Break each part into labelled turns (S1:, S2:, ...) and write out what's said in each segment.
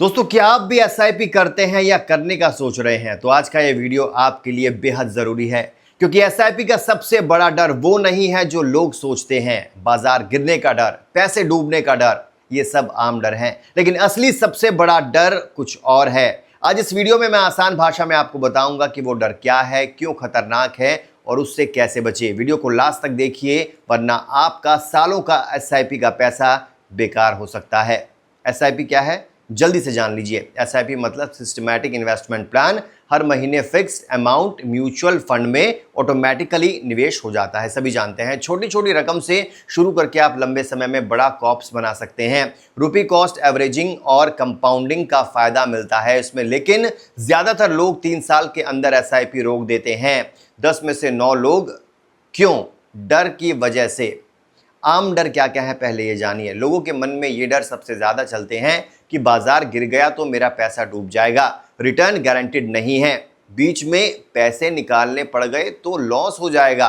S1: दोस्तों, क्या आप भी एसआईपी करते हैं या करने का सोच रहे हैं? तो आज का ये वीडियो आपके लिए बेहद जरूरी है, क्योंकि एसआईपी का सबसे बड़ा डर वो नहीं है जो लोग सोचते हैं। बाजार गिरने का डर, पैसे डूबने का डर, ये सब आम डर हैं, लेकिन असली सबसे बड़ा डर कुछ और है। आज इस वीडियो में मैं आसान भाषा में आपको बताऊंगा कि वो डर क्या है, क्यों खतरनाक है और उससे कैसे बचे। वीडियो को लास्ट तक देखिए, वरना आपका सालों का एसआईपी का पैसा बेकार हो सकता है। एसआईपी क्या है, जल्दी से जान लीजिए। एसआईपी मतलब सिस्टमैटिक इन्वेस्टमेंट प्लान। हर महीने फिक्स्ड अमाउंट म्यूचुअल फंड में ऑटोमेटिकली निवेश हो जाता है। सभी जानते हैं, छोटी छोटी रकम से शुरू करके आप लंबे समय में बड़ा कॉर्प्स बना सकते हैं। रुपी कॉस्ट एवरेजिंग और कंपाउंडिंग का फायदा मिलता है इसमें, लेकिन ज्यादातर लोग 3 साल के अंदर एसआईपी रोक देते हैं। 10 में से 9 लोग। क्यों? डर की वजह से। आम डर क्या क्या है पहले ये जानिए। लोगों के मन में ये डर सबसे ज्यादा चलते हैं कि बाजार गिर गया तो मेरा पैसा डूब जाएगा, रिटर्न गारंटीड नहीं है, बीच में पैसे निकालने पड़ गए तो लॉस हो जाएगा,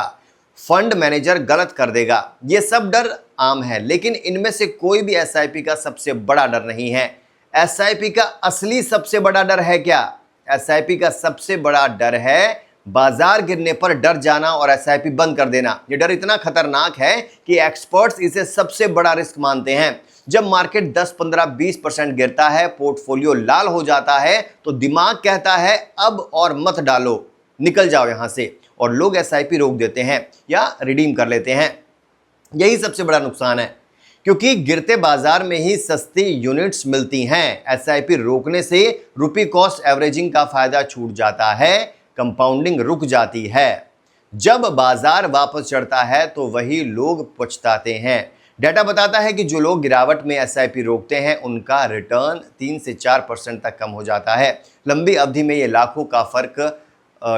S1: फंड मैनेजर गलत कर देगा। ये सब डर आम है, लेकिन इनमें से कोई भी एसआईपी का सबसे बड़ा डर नहीं है। एसआईपी का असली सबसे बड़ा डर है क्या? एसआईपी का सबसे बड़ा डर है बाजार गिरने पर डर जाना और एसआईपी बंद कर देना। ये डर इतना खतरनाक है कि एक्सपर्ट्स इसे सबसे बड़ा रिस्क मानते हैं। जब मार्केट 10, 15, 20% गिरता है, पोर्टफोलियो लाल हो जाता है, तो दिमाग कहता है अब और मत डालो, निकल जाओ यहां से, और लोग एसआईपी रोक देते हैं या रिडीम कर लेते हैं। यही सबसे बड़ा नुकसान है, क्योंकि गिरते बाजार में ही सस्ती यूनिट्स मिलती हैं। एसआईपी रोकने से रुपी कॉस्ट एवरेजिंग का फायदा छूट जाता है, कंपाउंडिंग रुक जाती है। जब बाजार वापस चढ़ता है तो वही लोग पछताते हैं। डेटा बताता है कि जो लोग गिरावट में एसआईपी रोकते हैं उनका रिटर्न 3 से 4% तक कम हो जाता है। लंबी अवधि में ये लाखों का फर्क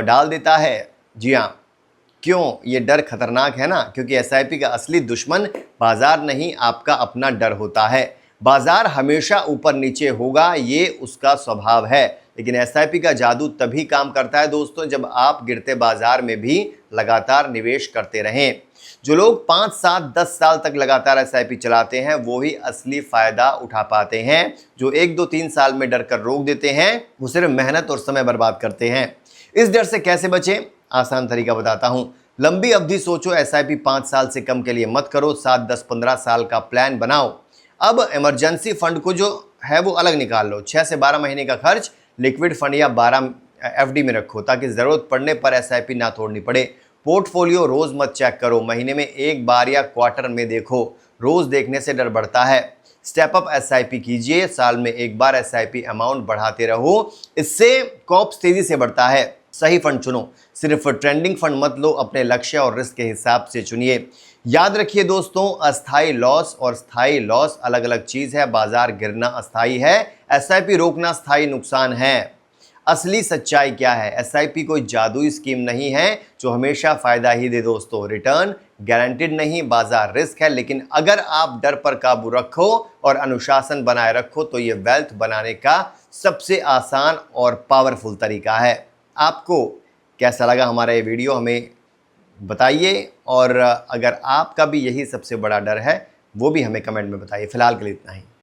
S1: डाल देता है। जी हाँ, क्यों ये डर खतरनाक है ना? क्योंकि एसआईपी का असली दुश्मन बाजार नहीं, आपका अपना डर होता है। बाजार हमेशा ऊपर नीचे होगा, ये उसका स्वभाव है, लेकिन एसआईपी का जादू तभी काम करता है दोस्तों, जब आप गिरते बाजार में भी लगातार निवेश करते रहें। जो लोग 5, 7, 10 साल तक लगातार एसआईपी चलाते हैं वो ही असली फायदा उठा पाते हैं। जो 1, 2, 3 साल में डर कर रोक देते हैं वो सिर्फ मेहनत और समय बर्बाद करते हैं। इस डर से कैसे बचें? आसान तरीका बताता हूं। लंबी अवधि सोचो, एसआईपी 5 साल से कम के लिए मत करो, 7, 10, 15 साल का प्लान बनाओ। अब इमरजेंसी फंड को जो है वो अलग निकाल लो। 6 से 12 महीने का खर्च लिक्विड फंड या 12 एफडी में रखो, ताकि जरूरत पड़ने पर एसआईपी ना तोड़नी पड़े। पोर्टफोलियो रोज मत चेक करो, महीने में एक बार या क्वार्टर में देखो। रोज देखने से डर बढ़ता है। स्टेप अप एसआईपी कीजिए, साल में एक बार एसआईपी अमाउंट बढ़ाते रहो, इससे कॉप्स तेजी से बढ़ता है। सही फंड चुनो, सिर्फ ट्रेंडिंग फंड मत लो, अपने लक्ष्य और रिस्क के हिसाब से चुनिए। याद रखिए दोस्तों, अस्थाई लॉस और स्थायी लॉस अलग अलग चीज है। बाजार गिरना अस्थाई है, एसआईपी रोकना स्थायी नुकसान है। असली सच्चाई क्या है? एसआईपी कोई जादुई स्कीम नहीं है जो हमेशा फायदा ही दे दोस्तों। रिटर्न गारंटीड नहीं, बाजार रिस्क है, लेकिन अगर आप डर पर काबू रखो और अनुशासन बनाए रखो तो ये वेल्थ बनाने का सबसे आसान और पावरफुल तरीका है। आपको कैसा लगा हमारा ये वीडियो, हमें बताइए, और अगर आपका भी यही सबसे बड़ा डर है वो भी हमें कमेंट में बताइए। फिलहाल के लिए इतना ही।